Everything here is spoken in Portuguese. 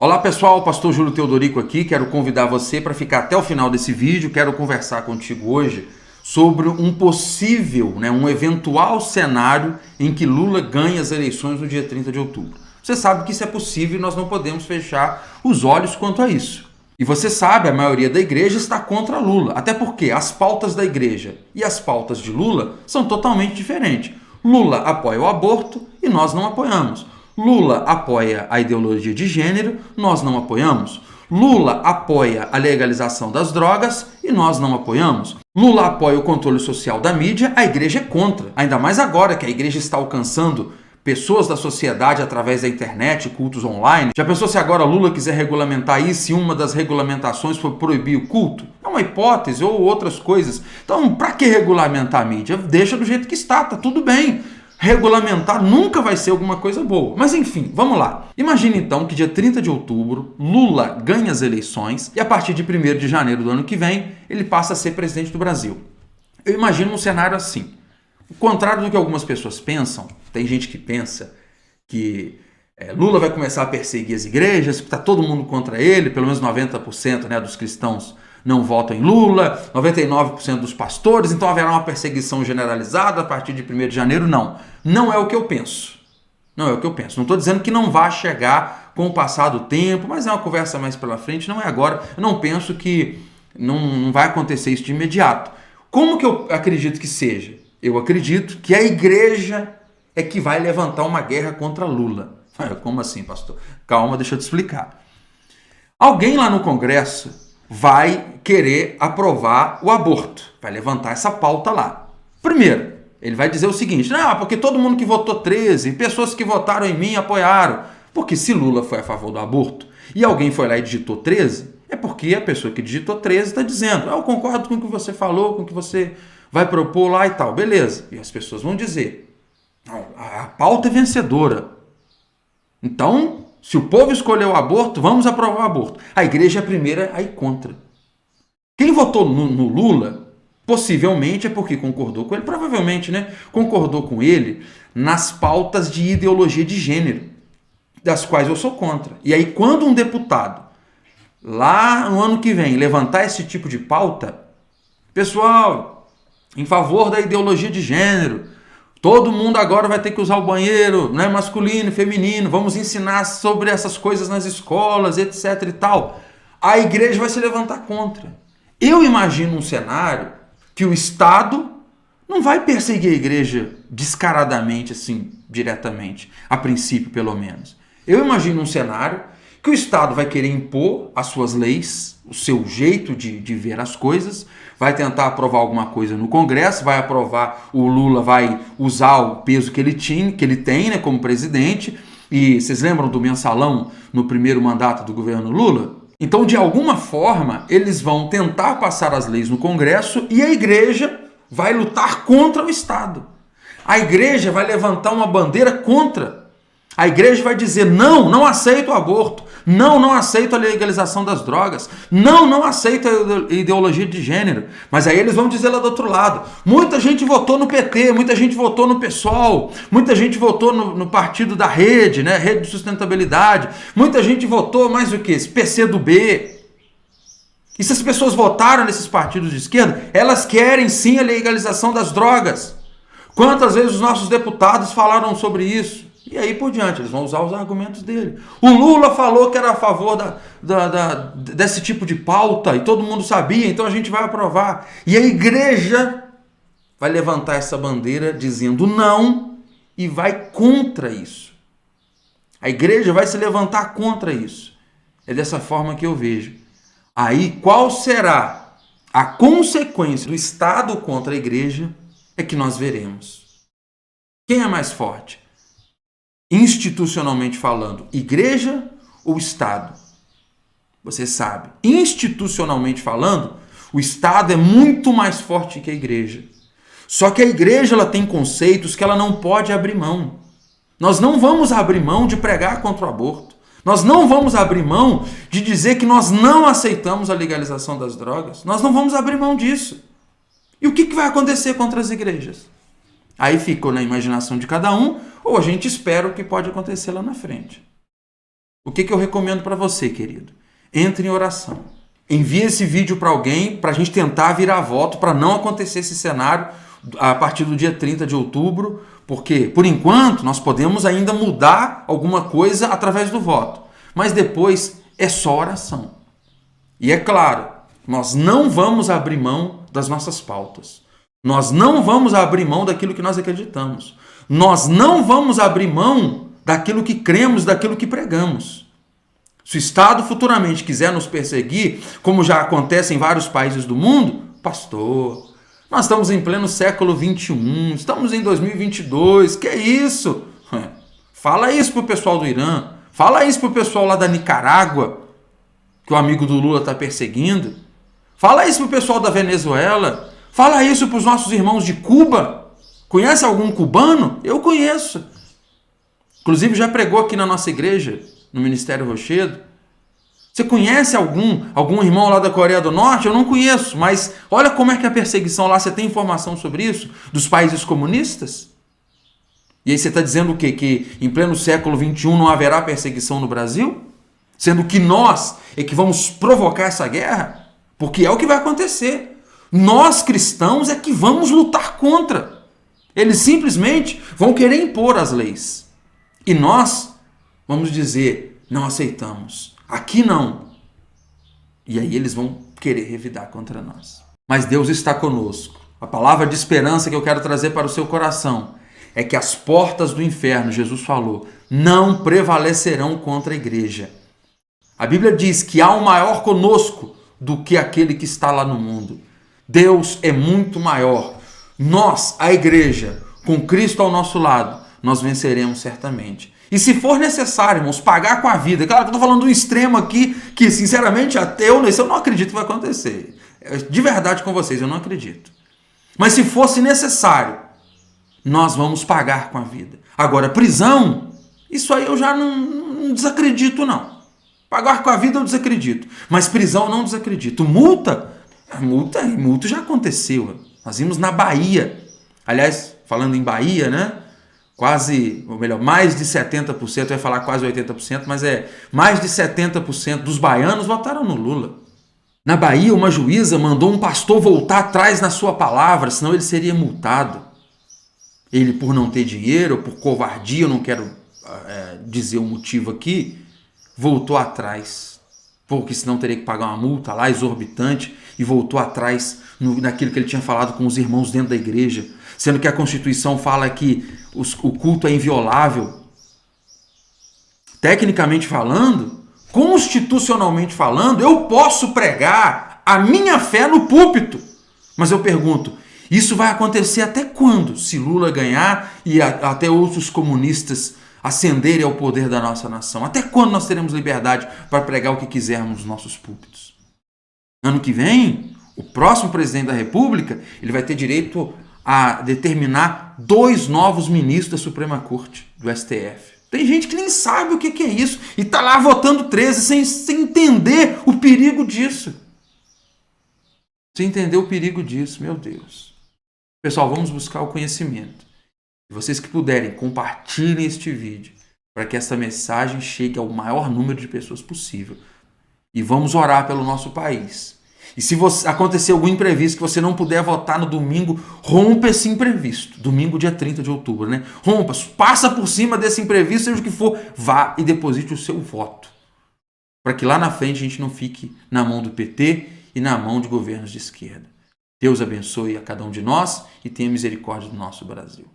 Olá pessoal, Pastor Júlio Teodorico aqui, quero convidar você para ficar até o final desse vídeo, quero conversar contigo hoje sobre um possível, um eventual cenário em que Lula ganhe as eleições no dia 30 de outubro. Você sabe que isso é possível e nós não podemos fechar os olhos quanto a isso. E você sabe, a maioria da igreja está contra Lula, até porque as pautas da igreja e as pautas de Lula são totalmente diferentes. Lula apoia o aborto e nós não apoiamos. Lula apoia a ideologia de gênero, nós não apoiamos. Lula apoia a legalização das drogas e nós não apoiamos. Lula apoia o controle social da mídia, a igreja é contra. Ainda mais agora que a igreja está alcançando pessoas da sociedade através da internet, cultos online. Já pensou se agora Lula quiser regulamentar isso e uma das regulamentações for proibir o culto? É uma hipótese ou outras coisas. Então, para que regulamentar a mídia? Deixa do jeito que está, tá tudo bem. Regulamentar nunca vai ser alguma coisa boa. Mas enfim, vamos lá. Imagine então que dia 30 de outubro, Lula ganha as eleições e a partir de 1º de janeiro do ano que vem, ele passa a ser presidente do Brasil. Eu imagino um cenário assim. O contrário do que algumas pessoas pensam, tem gente que pensa que Lula vai começar a perseguir as igrejas, que está todo mundo contra ele, pelo menos 90% dos cristãos não votam em Lula, 99% dos pastores, então haverá uma perseguição generalizada a partir de 1º de janeiro. Não é o que eu penso. Não é o que eu penso. Não estou dizendo que não vai chegar com o passar do tempo, mas é uma conversa mais pela frente, não é agora. Eu não penso que não vai acontecer isso de imediato. Como que eu acredito que seja? Eu acredito que a igreja é que vai levantar uma guerra contra Lula. Como assim, pastor? Calma, deixa eu te explicar. Alguém lá no Congresso vai querer aprovar o aborto, vai levantar essa pauta lá. Primeiro, ele vai dizer o seguinte, porque todo mundo que votou 13, pessoas que votaram em mim apoiaram. Porque se Lula foi a favor do aborto e alguém foi lá e digitou 13, é porque a pessoa que digitou 13 está dizendo, eu concordo com o que você falou, com o que você vai propor lá e tal, beleza. E as pessoas vão dizer, a pauta é vencedora. Então, se o povo escolheu o aborto, vamos aprovar o aborto. A igreja é a primeira a ir contra. Quem votou no Lula, possivelmente é porque concordou com ele, provavelmente, concordou com ele nas pautas de ideologia de gênero, das quais eu sou contra. E aí, quando um deputado, lá no ano que vem, levantar esse tipo de pauta, pessoal, em favor da ideologia de gênero, todo mundo agora vai ter que usar o banheiro, masculino e feminino, vamos ensinar sobre essas coisas nas escolas, etc e tal. A igreja vai se levantar contra. Eu imagino um cenário que o Estado não vai perseguir a igreja descaradamente, assim, diretamente, a princípio pelo menos. Eu imagino um cenário que o Estado vai querer impor as suas leis, o seu jeito de ver as coisas, vai tentar aprovar alguma coisa no Congresso, vai aprovar, o Lula vai usar o peso que ele tem como presidente, e vocês lembram do mensalão no primeiro mandato do governo Lula? Então, de alguma forma, eles vão tentar passar as leis no Congresso e a igreja vai lutar contra o Estado. A igreja vai levantar uma bandeira contra. A igreja vai dizer, não aceito o aborto, não aceito a legalização das drogas, não aceito a ideologia de gênero. Mas aí eles vão dizer lá do outro lado, muita gente votou no PT, muita gente votou no PSOL, muita gente votou no partido da Rede, Rede de Sustentabilidade, muita gente votou mais o que? PCdoB. E se as pessoas votaram nesses partidos de esquerda, elas querem sim a legalização das drogas. Quantas vezes os nossos deputados falaram sobre isso? E aí por diante, eles vão usar os argumentos dele. O Lula falou que era a favor desse tipo de pauta e todo mundo sabia, então a gente vai aprovar. E a igreja vai levantar essa bandeira dizendo não e vai contra isso. A igreja vai se levantar contra isso. É dessa forma que eu vejo. Aí qual será a consequência do Estado contra a igreja é que nós veremos. Quem é mais forte? Institucionalmente falando, igreja ou Estado? Você sabe. Institucionalmente falando, o Estado é muito mais forte que a igreja. Só que a igreja ela tem conceitos que ela não pode abrir mão. Nós não vamos abrir mão de pregar contra o aborto. Nós não vamos abrir mão de dizer que nós não aceitamos a legalização das drogas. Nós não vamos abrir mão disso. E o que vai acontecer contra as igrejas? Aí ficou na imaginação de cada um, ou a gente espera o que pode acontecer lá na frente. O que eu recomendo para você, querido? Entre em oração. Envie esse vídeo para alguém para a gente tentar virar voto, para não acontecer esse cenário a partir do dia 30 de outubro, porque, por enquanto, nós podemos ainda mudar alguma coisa através do voto. Mas depois é só oração. E é claro, nós não vamos abrir mão das nossas pautas. Nós não vamos abrir mão daquilo que nós acreditamos. Nós não vamos abrir mão daquilo que cremos, daquilo que pregamos. Se o Estado futuramente quiser nos perseguir, como já acontece em vários países do mundo, pastor, nós estamos em pleno século XXI, estamos em 2022, que é isso? Fala isso pro pessoal do Irã, fala isso pro pessoal lá da Nicarágua, que o amigo do Lula está perseguindo. Fala isso pro pessoal da Venezuela, fala isso pros nossos irmãos de Cuba. Conhece algum cubano? Eu conheço. Inclusive já pregou aqui na nossa igreja, no Ministério Rochedo. Você conhece algum irmão lá da Coreia do Norte? Eu não conheço, mas olha como é que é a perseguição lá. Você tem informação sobre isso? Dos países comunistas? E aí você está dizendo o quê? Que em pleno século XXI não haverá perseguição no Brasil? Sendo que nós é que vamos provocar essa guerra? Porque é o que vai acontecer. Nós cristãos é que vamos lutar contra. Eles simplesmente vão querer impor as leis. E nós vamos dizer, não aceitamos. Aqui não. E aí eles vão querer revidar contra nós. Mas Deus está conosco. A palavra de esperança que eu quero trazer para o seu coração é que as portas do inferno, Jesus falou, não prevalecerão contra a igreja. A Bíblia diz que há um maior conosco do que aquele que está lá no mundo. Deus é muito maior. Nós, a igreja, com Cristo ao nosso lado, nós venceremos certamente. E se for necessário, irmãos, pagar com a vida. Claro que eu estou falando de um extremo aqui que, sinceramente, até eu não acredito que vai acontecer. De verdade com vocês, eu não acredito. Mas se fosse necessário, nós vamos pagar com a vida. Agora, prisão, isso aí eu já não desacredito, não. Pagar com a vida eu desacredito. Mas prisão eu não desacredito. Multa já aconteceu. Nós vimos na Bahia. Aliás, falando em Bahia, né? Quase, ou melhor, mais de 70%, eu ia falar quase 80%, mas mais de 70% dos baianos votaram no Lula. Na Bahia, uma juíza mandou um pastor voltar atrás na sua palavra, senão ele seria multado. Ele, por não ter dinheiro, ou por covardia, eu não quero dizer o motivo aqui, voltou atrás, porque senão teria que pagar uma multa lá exorbitante, e voltou atrás naquilo que ele tinha falado com os irmãos dentro da igreja, sendo que a Constituição fala que o culto é inviolável. Tecnicamente falando, constitucionalmente falando, eu posso pregar a minha fé no púlpito. Mas eu pergunto, isso vai acontecer até quando? Se Lula ganhar e até outros comunistas ascenderem ao poder da nossa nação? Até quando nós teremos liberdade para pregar o que quisermos nos nossos púlpitos? Ano que vem, o próximo presidente da República, ele vai ter direito a determinar 2 novos ministros da Suprema Corte, do STF. Tem gente que nem sabe o que é isso e está lá votando 13 sem entender o perigo disso. Sem entender o perigo disso, meu Deus. Pessoal, vamos buscar o conhecimento. E vocês que puderem, compartilhem este vídeo para que essa mensagem chegue ao maior número de pessoas possível. E vamos orar pelo nosso país. E se acontecer algum imprevisto que você não puder votar no domingo, rompa esse imprevisto. Domingo, dia 30 de outubro, né? Rompa, passa por cima desse imprevisto, seja o que for, vá e deposite o seu voto. Para que lá na frente a gente não fique na mão do PT e na mão de governos de esquerda. Deus abençoe a cada um de nós e tenha misericórdia do nosso Brasil.